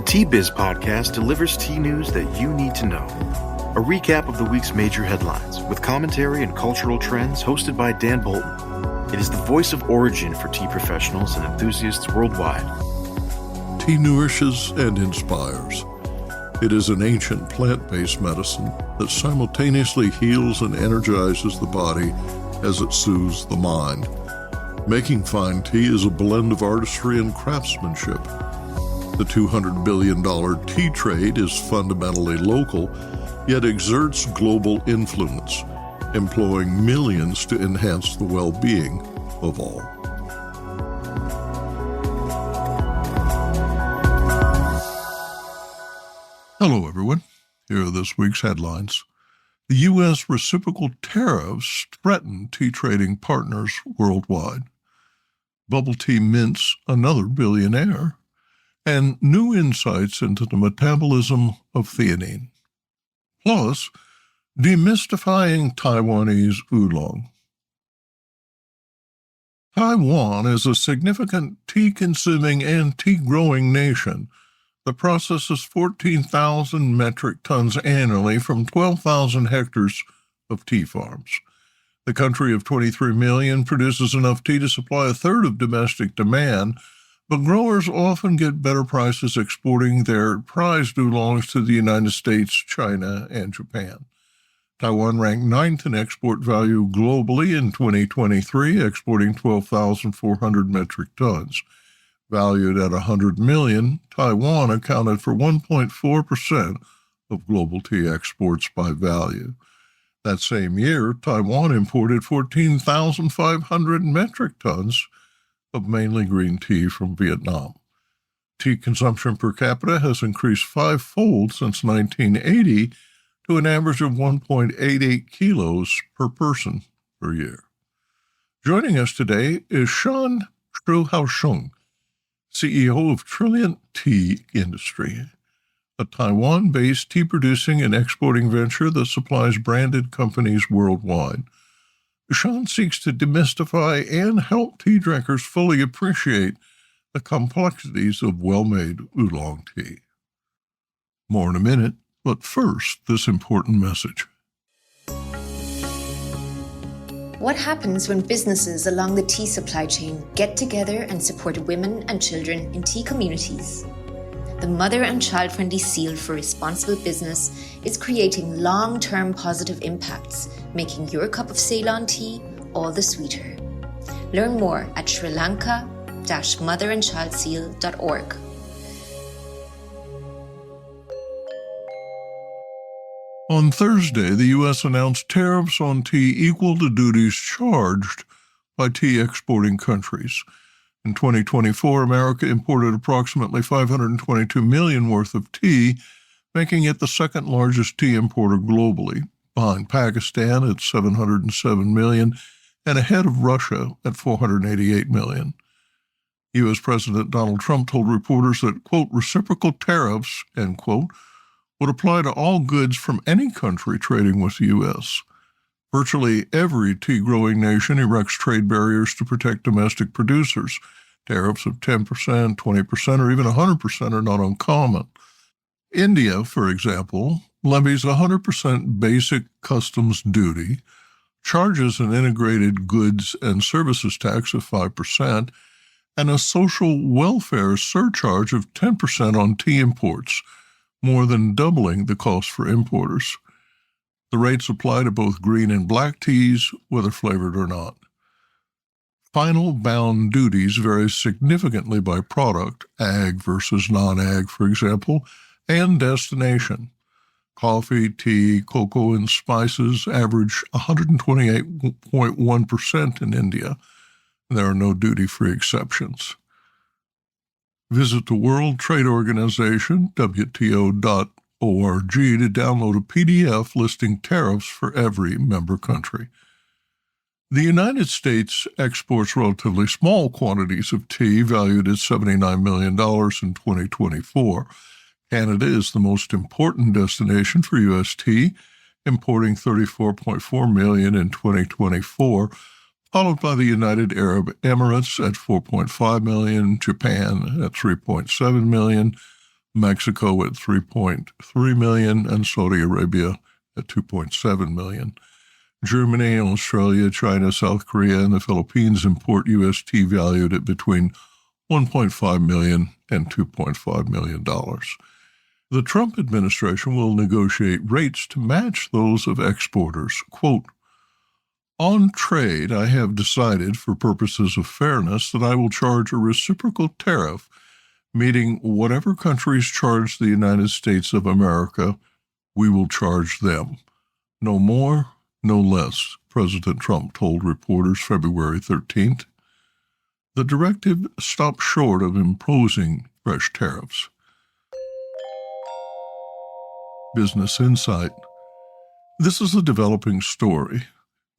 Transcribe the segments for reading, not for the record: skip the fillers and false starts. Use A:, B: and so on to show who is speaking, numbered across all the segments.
A: The Tea Biz podcast delivers tea news that you need to know. A recap of the week's major headlines with commentary and cultural trends hosted by Dan Bolton. It is the voice of origin for tea professionals and enthusiasts worldwide.
B: Tea nourishes and inspires. It is an ancient plant-based medicine that simultaneously heals and energizes the body as it soothes the mind. Making fine tea is a blend of artistry and craftsmanship. The $200 billion tea trade is fundamentally local, yet exerts global influence, employing millions to enhance the well-being of all. Hello, everyone. Here are this week's headlines. The U.S. reciprocal tariffs threaten tea trading partners worldwide. Bubble tea mints another billionaire. And new insights into the metabolism of theanine. Plus, demystifying Taiwanese oolong. Taiwan is a significant tea-consuming and tea-growing nation that processes 14,000 metric tons annually from 12,000 hectares of tea farms. The country of 23 million produces enough tea to supply a third of domestic demand, but growers often get better prices exporting their prized oolongs to the United States, China, and Japan. Taiwan ranked ninth in export value globally in 2023, exporting 12,400 metric tons. Valued at $100 million, Taiwan accounted for 1.4% of global tea exports by value. That same year, Taiwan imported 14,500 metric tons of mainly green tea from Vietnam. Tea consumption per capita has increased fivefold since 1980 to an average of 1.88 kilos per person per year. Joining us today is Sheng, CEO of Trilliant Tea Industry, a Taiwan-based tea-producing and exporting venture that supplies branded companies worldwide. Sheng seeks to demystify and help tea drinkers fully appreciate the complexities of well-made oolong tea. More in a minute, but first, this important message.
C: What happens when businesses along the tea supply chain get together and support women and children in tea communities? The mother and child-friendly seal for responsible business is creating long-term positive impacts, making your cup of Ceylon tea all the sweeter. Learn more at srilanka-motherandchildseal.org.
B: On Thursday, the U.S. announced tariffs on tea equal to duties charged by tea exporting countries. In 2024, America imported approximately $522 million worth of tea, making it the second largest tea importer globally, behind Pakistan at $707 million and ahead of Russia at $488 million. U.S. President Donald Trump told reporters that, quote, reciprocal tariffs, end quote, would apply to all goods from any country trading with the U.S. Virtually every tea-growing nation erects trade barriers to protect domestic producers. Tariffs of 10%, 20%, or even 100% are not uncommon. India, for example, levies 100% basic customs duty, charges an integrated goods and services tax of 5%, and a social welfare surcharge of 10% on tea imports, more than doubling the cost for importers. The rates apply to both green and black teas, whether flavored or not. Final bound duties vary significantly by product, ag versus non-ag, for example, and destination. Coffee, tea, cocoa, and spices average 128.1% in India. There are no duty-free exceptions. Visit the World Trade Organization, WTO.org, to download a PDF listing tariffs for every member country. The United States exports relatively small quantities of tea, valued at $79 million in 2024. Canada is the most important destination for U.S. tea, importing $34.4 million in 2024, followed by the United Arab Emirates at $4.5 million, Japan at $3.7 million, Mexico at 3.3 million, and Saudi Arabia at 2.7 million. Germany, Australia, China, South Korea, and the Philippines import U.S. tea valued at between $1.5 million and $2.5 million. The Trump administration will negotiate rates to match those of exporters. Quote, "On trade, I have decided for purposes of fairness that I will charge a reciprocal tariff, meaning whatever countries charge the United States of America, we will charge them. No more, no less," President Trump told reporters February 13th. The directive stopped short of imposing fresh tariffs. Business Insight. This is a developing story.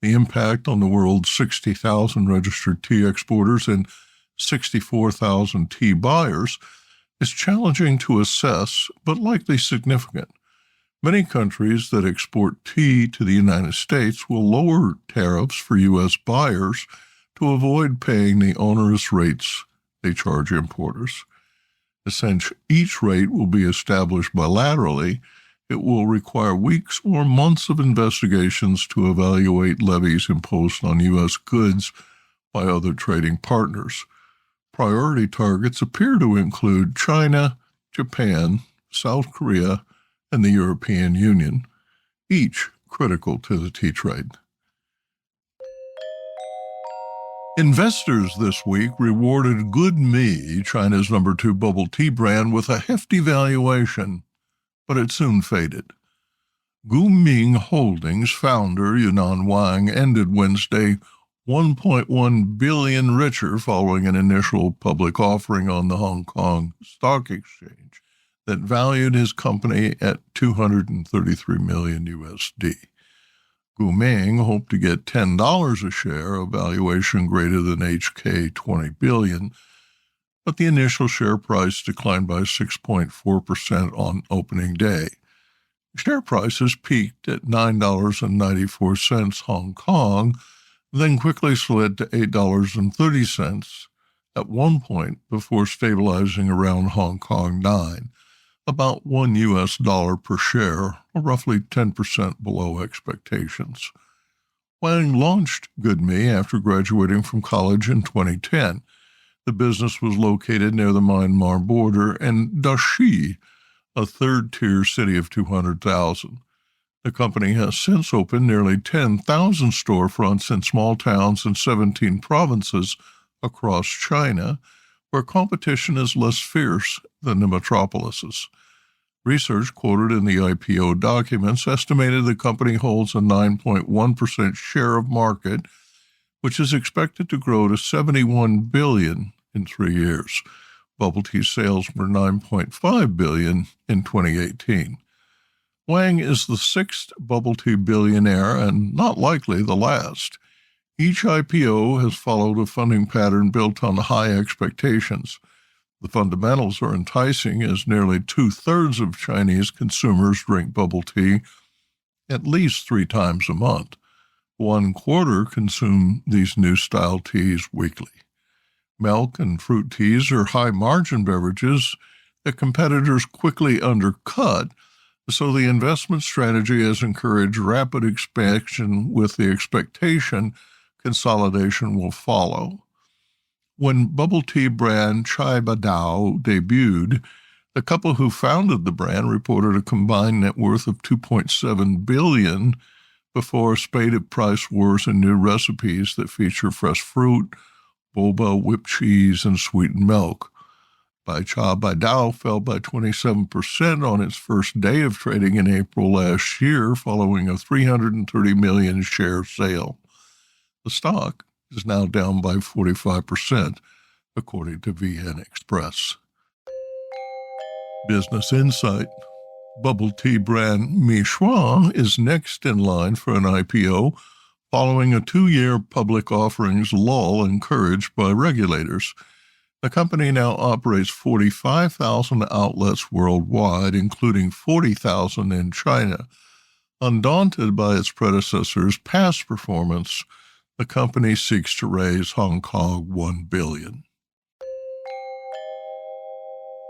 B: The impact on the world's 60,000 registered tea exporters and 64,000 tea buyers is challenging to assess, but likely significant. Many countries that export tea to the United States will lower tariffs for U.S. buyers to avoid paying the onerous rates they charge importers. Since each rate will be established bilaterally, it will require weeks or months of investigations to evaluate levies imposed on U.S. goods by other trading partners. Priority targets appear to include China, Japan, South Korea, and the European Union, each critical to the tea trade. Investors this week rewarded Good Me, China's number 2 bubble tea brand, with a hefty valuation, but it soon faded. Guming Holdings founder Yunnan Wang ended Wednesday $1.1 billion richer following an initial public offering on the Hong Kong Stock Exchange that valued his company at $233 million USD. Guming hoped to get $10 a share, a valuation greater than HK 20 billion, but the initial share price declined by 6.4% on opening day. Share prices peaked at $9.94 Hong Kong, then quickly slid to $8.30 at one point before stabilizing around Hong Kong 9, about $1 per share, or roughly 10% below expectations. Wang launched Good Me after graduating from college in 2010. The business was located near the Myanmar border and Dashi, a third-tier city of 200,000. The company has since opened nearly 10,000 storefronts in small towns in 17 provinces across China, where competition is less fierce than the metropolises. Research quoted in the IPO documents estimated the company holds a 9.1% share of market, which is expected to grow to $71 billion in 3 years. Bubble tea sales were $9.5 billion in 2018. Wang is the 6th bubble tea billionaire and not likely the last. Each IPO has followed a funding pattern built on high expectations. The fundamentals are enticing as nearly 2/3 of Chinese consumers drink bubble tea at least 3 times a month. 1/4 consume these new style teas weekly. Milk and fruit teas are high-margin beverages that competitors quickly undercut, so the investment strategy has encouraged rapid expansion with the expectation consolidation will follow. When bubble tea brand Chai Badao debuted, the couple who founded the brand reported a combined net worth of $2.7 billion before a spate of price wars and new recipes that feature fresh fruit, boba, whipped cheese, and sweetened milk. Chai Badao fell by 27% on its first day of trading in April last year following a 330 million share sale. The stock is now down by 45%, according to VN Express. Business Insight. Bubble tea brand Michuan is next in line for an IPO following a 2-year public offerings lull encouraged by regulators. The company now operates 45,000 outlets worldwide, including 40,000 in China. Undaunted by its predecessor's past performance, the company seeks to raise Hong Kong $1 billion.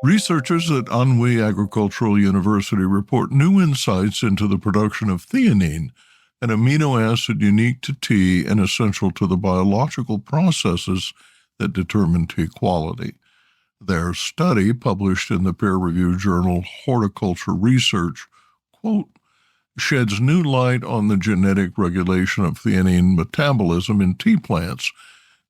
B: Researchers at Anhui Agricultural University report new insights into the production of theanine, an amino acid unique to tea and essential to the biological processes that determine tea quality. Their study, published in the peer-reviewed journal Horticulture Research, quote, sheds new light on the genetic regulation of theanine metabolism in tea plants.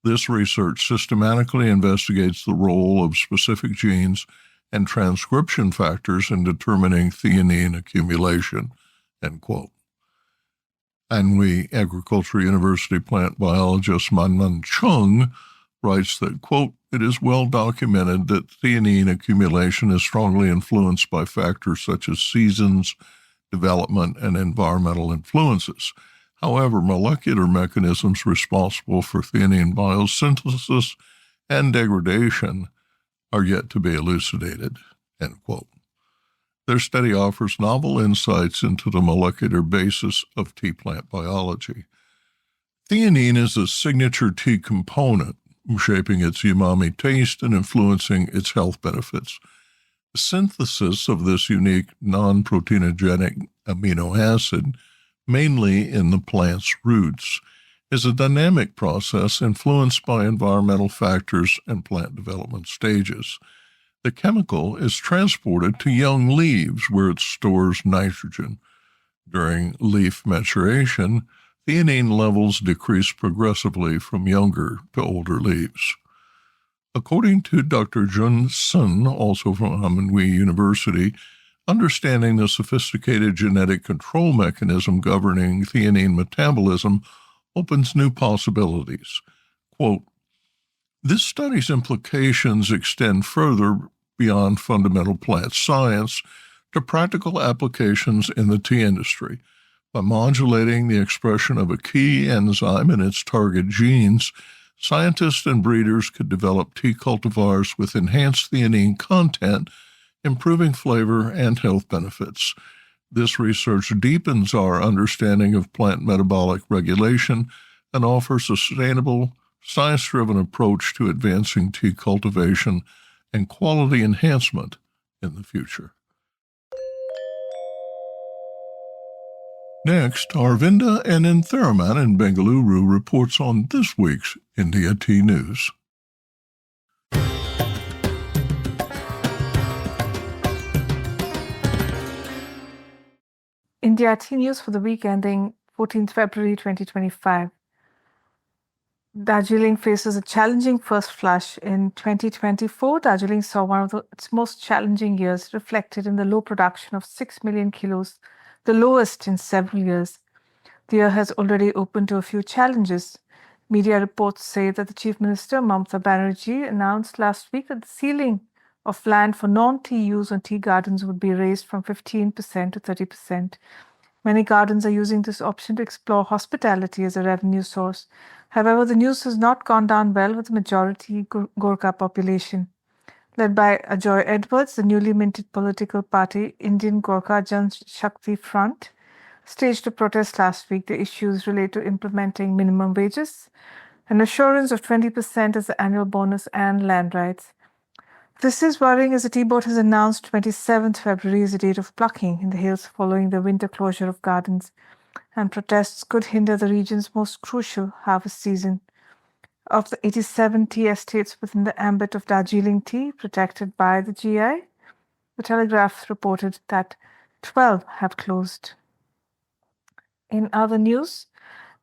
B: This research systematically investigates the role of specific genes and transcription factors in determining theanine accumulation, end quote. Anhui Agriculture University plant biologist Manman Chung writes that, quote, it is well documented that theanine accumulation is strongly influenced by factors such as seasons, development, and environmental influences. However, molecular mechanisms responsible for theanine biosynthesis and degradation are yet to be elucidated, end quote. Their study offers novel insights into the molecular basis of tea plant biology. Theanine is a signature tea component, shaping its umami taste and influencing its health benefits. The synthesis of this unique non-proteinogenic amino acid, mainly in the plant's roots, is a dynamic process influenced by environmental factors and plant development stages. The chemical is transported to young leaves where it stores nitrogen. During leaf maturation, theanine levels decrease progressively from younger to older leaves. According to Dr. Jun Sun, also from Anhui University, understanding the sophisticated genetic control mechanism governing theanine metabolism opens new possibilities. Quote, this study's implications extend further beyond fundamental plant science to practical applications in the tea industry. By modulating the expression of a key enzyme in its target genes, scientists and breeders could develop tea cultivars with enhanced theanine content, improving flavor and health benefits. This research deepens our understanding of plant metabolic regulation and offers a sustainable, science-driven approach to advancing tea cultivation and quality enhancement in the future. Next, Arvinda Anantharaman in Bengaluru reports on this week's India Tea News.
D: India Tea News for the week ending 14th February 2025. Darjeeling faces a challenging first flush. In 2024, Darjeeling saw one of its most challenging years, reflected in the low production of 6 million kilos, the lowest in several years. The year has already opened to a few challenges. Media reports say that the Chief Minister, Mamata Banerjee, announced last week that the ceiling of land for non-tea use on tea gardens would be raised from 15% to 30%. Many gardens are using this option to explore hospitality as a revenue source. However, the news has not gone down well with the majority Gorkha population. Led by Ajoy Edwards, the newly minted political party Indian Gorkha Jan Shakti Front staged a protest last week. The issues relate to implementing minimum wages, an assurance of 20% as the annual bonus, and land rights. This is worrying as the tea board has announced 27th February as the date of plucking in the hills following the winter closure of gardens, and protests could hinder the region's most crucial harvest season. Of the 87 tea estates within the ambit of Darjeeling tea protected by the GI, the Telegraph reported that 12 have closed. In other news,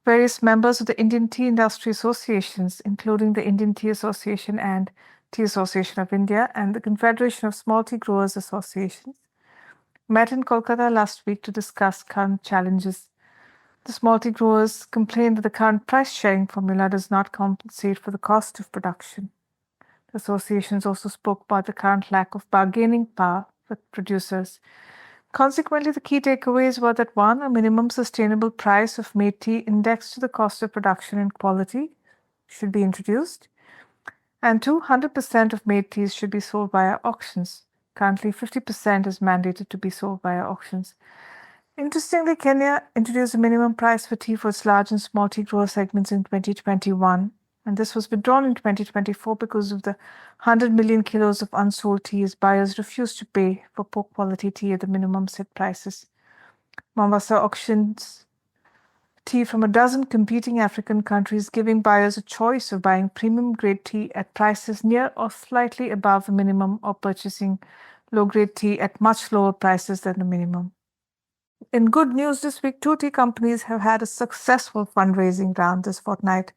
D: various members of the Indian Tea Industry Associations, including the Indian Tea Association and Tea Association of India and the Confederation of Small Tea Growers Associations, met in Kolkata last week to discuss current challenges. The small tea growers complained that the current price-sharing formula does not compensate for the cost of production. The associations also spoke about the current lack of bargaining power with producers. Consequently, the key takeaways were that 1, a minimum sustainable price of made tea indexed to the cost of production and quality should be introduced, and 2, 100% of made teas should be sold via auctions. Currently, 50% is mandated to be sold via auctions. Interestingly, Kenya introduced a minimum price for tea for its large and small tea grower segments in 2021, And this was withdrawn in 2024 because of the 100 million kilos of unsold tea as buyers refused to pay for poor quality tea at the minimum set prices. Mombasa auctions tea from a dozen competing African countries, giving buyers a choice of buying premium grade tea at prices near or slightly above the minimum or purchasing low grade tea at much lower prices than the minimum. In good news this week, 2 tea companies have had a successful fundraising round this fortnight.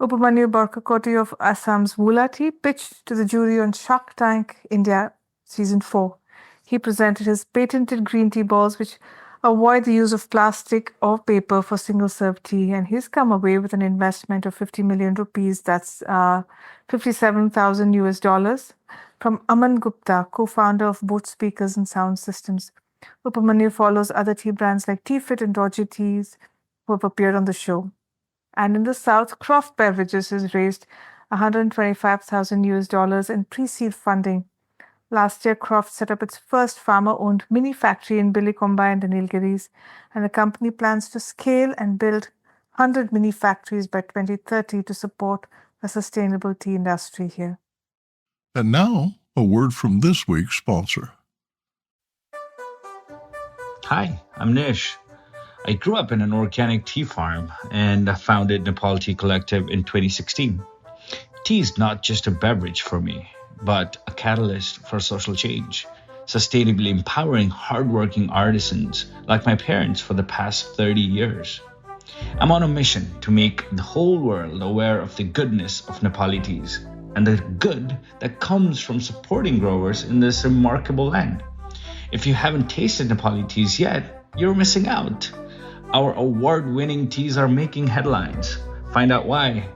D: Upamanyu Borkakoti of Assam's Woola Tea pitched to the jury on Shark Tank India Season 4. He presented his patented green tea balls, which avoid the use of plastic or paper for single-serve tea, and he's come away with an investment of 50 million rupees, that's 57,000 US dollars, from Aman Gupta, co-founder of both Speakers and Sound Systems. Upamanyu follows other tea brands like Teafit and Roger Teas, who have appeared on the show. And in the South, Croft Beverages has raised 125,000 US dollars in pre-seed funding. Last year, Croft set up its first farmer-owned mini factory in Bilikombai and the Nilgiris, and the company plans to scale and build 100 mini factories by 2030 to support a sustainable tea industry here.
B: And now, a word from this week's sponsor.
E: Hi, I'm Nish. I grew up in an organic tea farm and founded Nepal Tea Collective in 2016. Tea is not just a beverage for me, but a catalyst for social change, sustainably empowering hardworking artisans like my parents for the past 30 years. I'm on a mission to make the whole world aware of the goodness of Nepali teas and the good that comes from supporting growers in this remarkable land. If you haven't tasted Nepali teas yet, you're missing out. Our award-winning teas are making headlines. Find out why.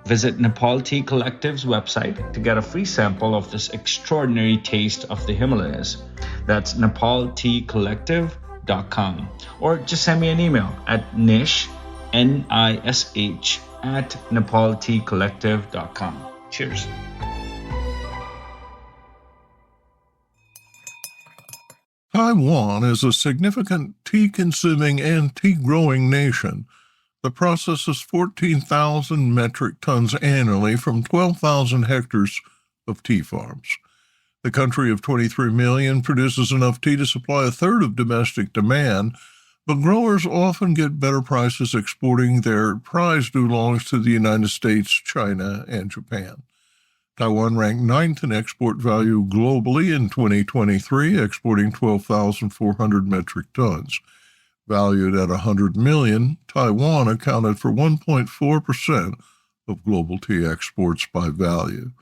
E: Visit Nepal Tea Collective's website to get a free sample of this extraordinary taste of the Himalayas. That's nepalteacollective.com. Or just send me an email at nish, Nish, at nepalteacollective.com. Cheers.
B: Taiwan is a significant tea-consuming and tea-growing nation that processes 14,000 metric tons annually from 12,000 hectares of tea farms. The country of 23 million produces enough tea to supply a third of domestic demand, but growers often get better prices exporting their prized oolongs to the United States, China, and Japan. Taiwan ranked 9th in export value globally in 2023, exporting 12,400 metric tons. Valued at $100 million, Taiwan accounted for 1.4% of global tea exports by value.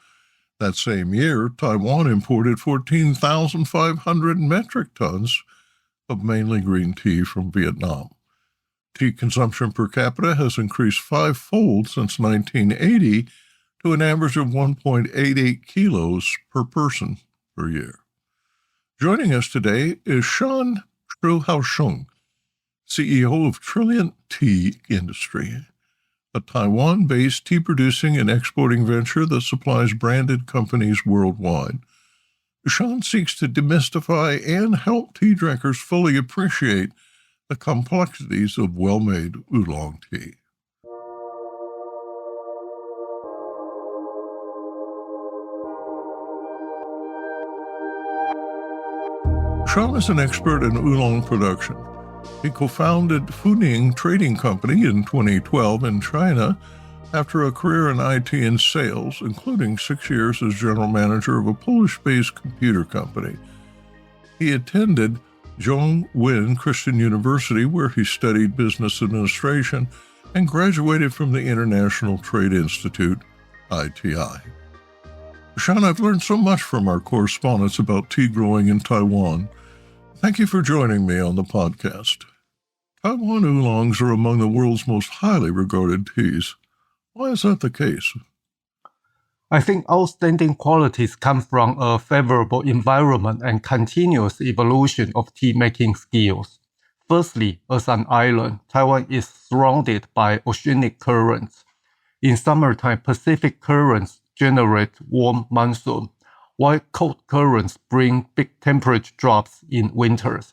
B: That same year, Taiwan imported 14,500 metric tons of mainly green tea from Vietnam. Tea consumption per capita has increased fivefold since 1980 to an average of 1.88 kilos per person per year. Joining us today is Sheng, CEO of Trilliant Tea Industry, a Taiwan-based tea-producing and exporting venture that supplies branded companies worldwide. Sheng seeks to demystify and help tea drinkers fully appreciate the complexities of well-made oolong tea. Sheng is an expert in oolong production. He co-founded Funing Trading Company in 2012 in China after a career in IT and sales, including 6 years as general manager of a Polish-based computer company. He attended Zhongwen Christian University, where he studied business administration and graduated from the International Trade Institute, ITI. Sheng, I've learned so much from our correspondence about tea growing in Taiwan. Thank you for joining me on the podcast. Taiwan oolongs are among the world's most highly regarded teas. Why is that the case?
F: I think outstanding qualities come from a favorable environment and continuous evolution of tea-making skills. Firstly, as an island, Taiwan is surrounded by oceanic currents. In summertime, Pacific currents generate warm monsoon, while cold currents bring big temperature drops in winters.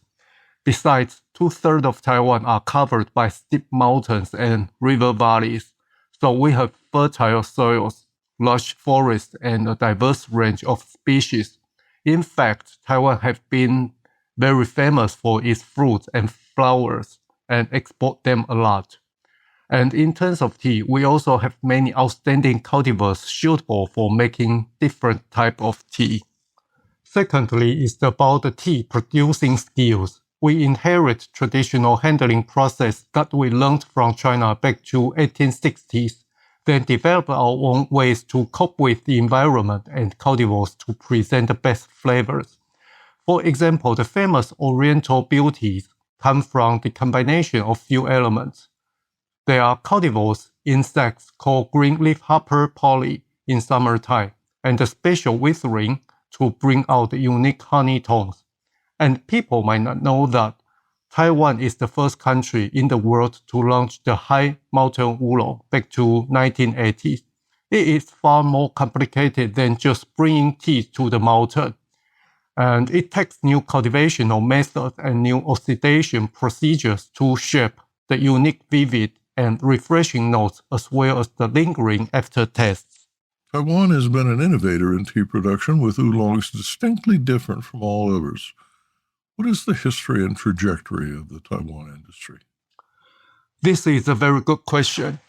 F: Besides, 2/3 of Taiwan are covered by steep mountains and river valleys, so we have fertile soils, lush forests, and a diverse range of species. In fact, Taiwan has been very famous for its fruits and flowers and export them a lot. And in terms of tea, we also have many outstanding cultivars suitable for making different types of tea. Secondly, is about the tea producing skills. We inherit traditional handling process that we learned from China back to 1860s, then develop our own ways to cope with the environment and cultivars to present the best flavors. For example, the famous Oriental beauties come from the combination of few elements. There are cultivars, insects called green leafhopper poly in summertime, and the special withering to bring out the unique honey tones. And people might not know that Taiwan is the first country in the world to launch the high mountain oolong back to 1980s. It is far more complicated than just bringing tea to the mountain. And it takes new cultivational methods and new oxidation procedures to shape the unique, vivid, and refreshing notes as well as the lingering aftertastes.
B: Taiwan has been an innovator in tea production, with oolongs distinctly different from all others. What is the history and trajectory of the Taiwan industry?
F: This is a very good question.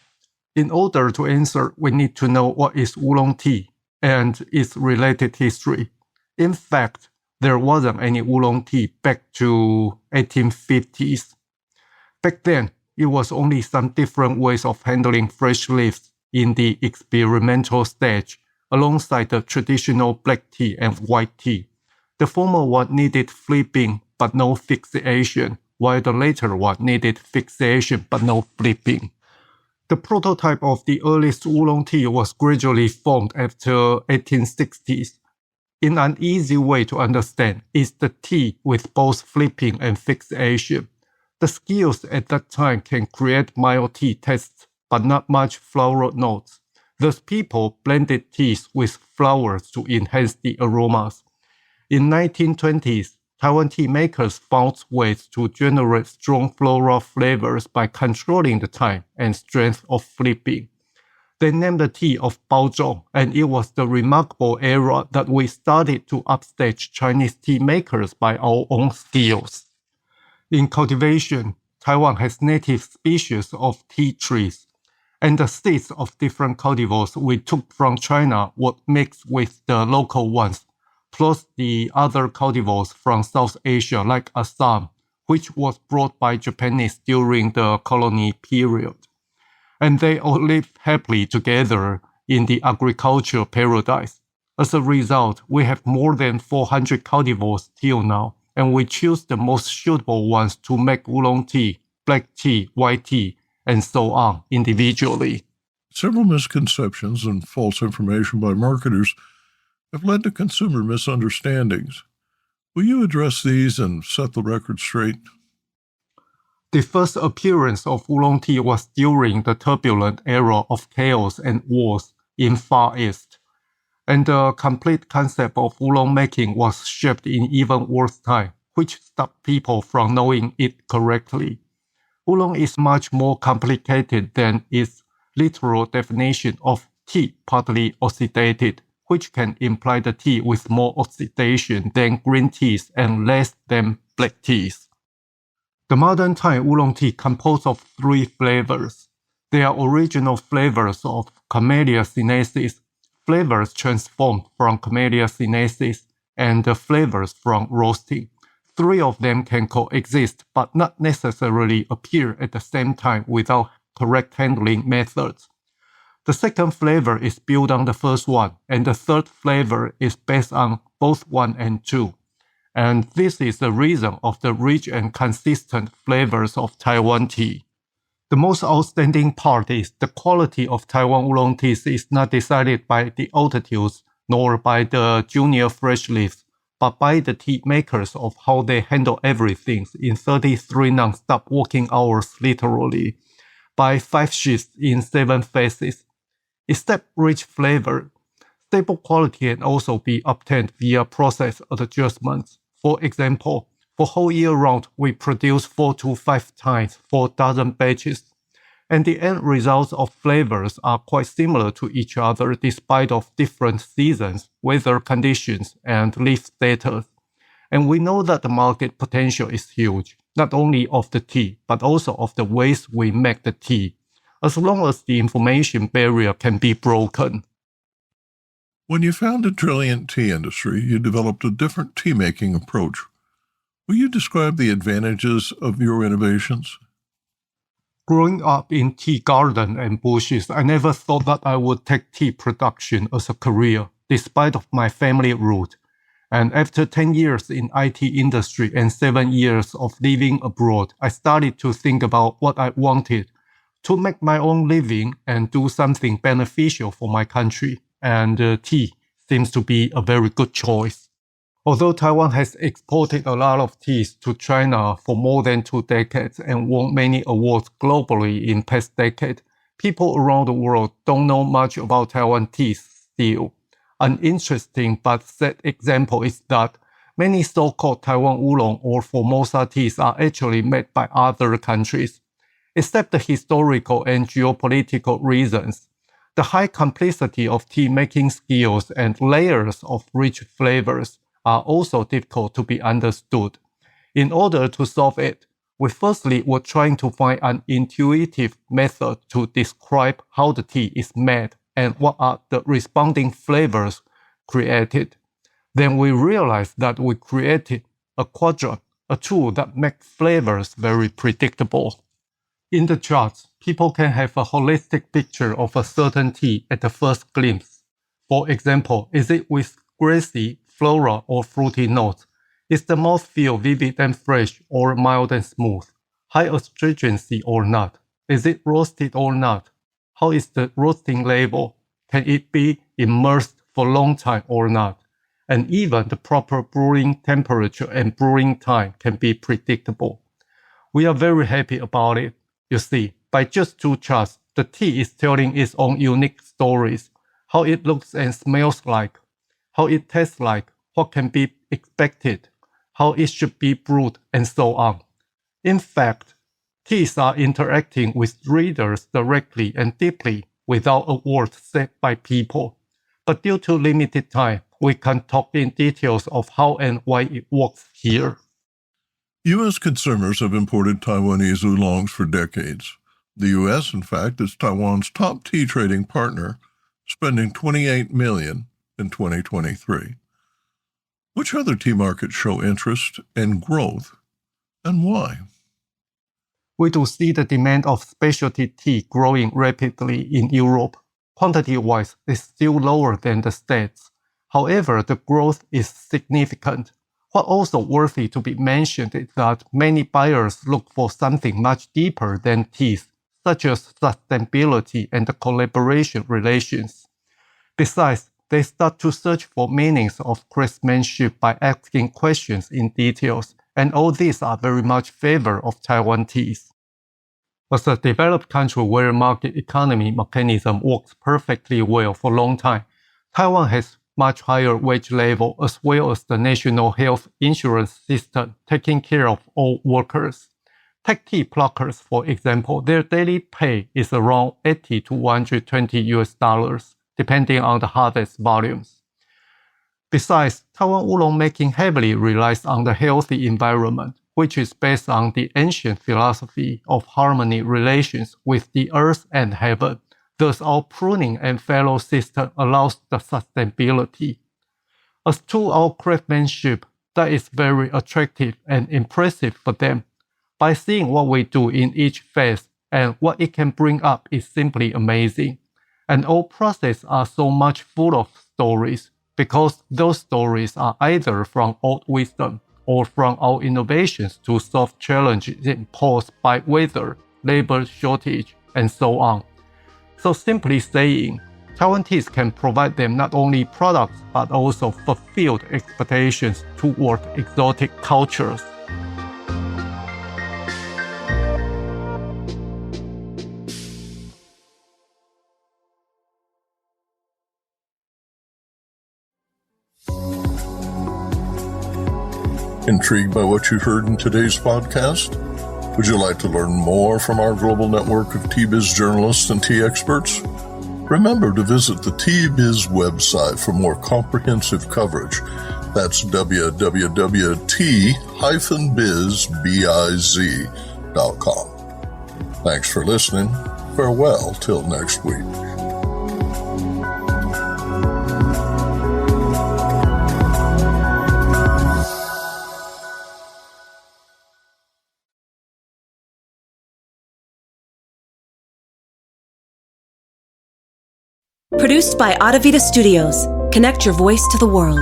F: In order to answer, we need to know what is oolong tea and its related history. In fact, there wasn't any oolong tea back to 1850s. Back then, it was only some different ways of handling fresh leaves in the experimental stage, alongside the traditional black tea and white tea. The former one needed flipping but no fixation, while the later one needed fixation but no flipping. The prototype of the earliest oolong tea was gradually formed after 1860s. In an easy way to understand is the tea with both flipping and fixation. The skills at that time can create mild tea tastes, but not much floral notes. Thus, people blended teas with flowers to enhance the aromas. In 1920s, Taiwan tea makers found ways to generate strong floral flavors by controlling the time and strength of flipping. They named the tea of Baozhong, and it was the remarkable era that we started to upstage Chinese tea makers by our own skills. In cultivation, Taiwan has native species of tea trees, and the seeds of different cultivars we took from China were mixed with the local ones, plus the other cultivars from South Asia like Assam, which was brought by Japanese during the colony period. And they all lived happily together in the agricultural paradise. As a result, we have more than 400 cultivars till now, and we choose the most suitable ones to make oolong tea, black tea, white tea, and so on individually.
B: Several misconceptions and false information by marketers have led to consumer misunderstandings. Will you address these and set the record straight?
F: The first appearance of oolong tea was during the turbulent era of chaos and wars in Far East, and the complete concept of oolong making was shaped in even worse time, which stopped people from knowing it correctly. Oolong is much more complicated than its literal definition of tea partly oxidated, which can imply the tea with more oxidation than green teas and less than black teas. The modern Thai oolong tea composed of 3 flavors. They are original flavors of Camellia sinensis, flavors transformed from Camellia sinensis, and the flavors from roasting. 3 of them can coexist but not necessarily appear at the same time without correct handling methods. The second flavor is built on the first one, and the third flavor is based on both 1 and 2. And this is the reason of the rich and consistent flavors of Taiwan tea. The most outstanding part is the quality of Taiwan oolong teas is not decided by the altitudes nor by the junior fresh leaves, but by the tea makers of how they handle everything in 33 non-stop working hours literally, by 5 shifts in 7 phases. Except rich flavor, stable quality can also be obtained via process adjustments. For example, for whole year round, we produce 4 to 5 times for dozen batches. and the end results of flavors are quite similar to each other despite of different seasons, weather conditions, and leaf status. And we know that the market potential is huge, not only of the tea, but also of the ways we make the tea, as long as the information barrier can be broken.
B: When you founded Trilliant Tea Industry, you developed a different tea-making approach. Will you describe the advantages of your innovations?
F: Growing up in tea garden and bushes, I never thought that I would take tea production as a career, despite of my family root. And after 10 years in IT industry and 7 years of living abroad, I started to think about what I wanted to make my own living and do something beneficial for my country. And tea seems to be a very good choice. Although Taiwan has exported a lot of teas to China for more than 2 decades and won many awards globally in past decade, people around the world don't know much about Taiwan teas still. An interesting but sad example is that many so-called Taiwan Oolong or Formosa teas are actually made by other countries. Except the historical and geopolitical reasons, the high complexity of tea-making skills and layers of rich flavors are also difficult to be understood. In order to solve it, we firstly were trying to find an intuitive method to describe how the tea is made and what are the responding flavors created. Then we realized that we created a quadrant, a tool that makes flavors very predictable. In the charts, people can have a holistic picture of a certain tea at the first glimpse. For example, is it with grassy, floral, or fruity notes? Is the mouthfeel vivid and fresh or mild and smooth? High astringency or not? Is it roasted or not? How is the roasting label? Can it be immersed for a long time or not? And even the proper brewing temperature and brewing time can be predictable. We are very happy about it. You see, by just 2 charts, the tea is telling its own unique stories, how it looks and smells like, how it tastes like, what can be expected, how it should be brewed, and so on. In fact, teas are interacting with readers directly and deeply without a word said by people. But due to limited time, we can't talk in details of how and why it works here.
B: U.S. consumers have imported Taiwanese oolongs for decades. The U.S., in fact, is Taiwan's top tea trading partner, spending $28 million in 2023. Which other tea markets show interest and growth, and why?
F: We do see the demand of specialty tea growing rapidly in Europe. Quantity-wise, it's still lower than the States. However, the growth is significant. What also worthy to be mentioned is that many buyers look for something much deeper than teas, such as sustainability and collaboration relations. Besides, they start to search for meanings of craftsmanship by asking questions in details, and all these are very much favor of Taiwan teas. As a developed country where market economy mechanism works perfectly well for a long time, Taiwan has much higher wage level as well as the national health insurance system taking care of all workers. Take tea pluckers, for example, their daily pay is around $80 to $120, depending on the harvest volumes. Besides, Taiwan oolong making heavily relies on the healthy environment, which is based on the ancient philosophy of harmony relations with the earth and heaven. Thus, our pruning and fallow system allows the sustainability. As to our craftsmanship, that is very attractive and impressive for them. By seeing what we do in each phase and what it can bring up is simply amazing. And all processes are so much full of stories, because those stories are either from old wisdom or from our innovations to solve challenges imposed by weather, labor shortage, and so on. So simply saying, Taiwan teas can provide them not only products but also fulfilled expectations toward exotic cultures.
B: Intrigued by what you heard in today's podcast? Would you like to learn more from our global network of tea-biz journalists and tea experts? Remember to visit the Tea-Biz website for more comprehensive coverage. That's www.t-biz.com. Thanks for listening. Farewell till next week.
G: Produced by Adavita Studios. Connect your voice to the world.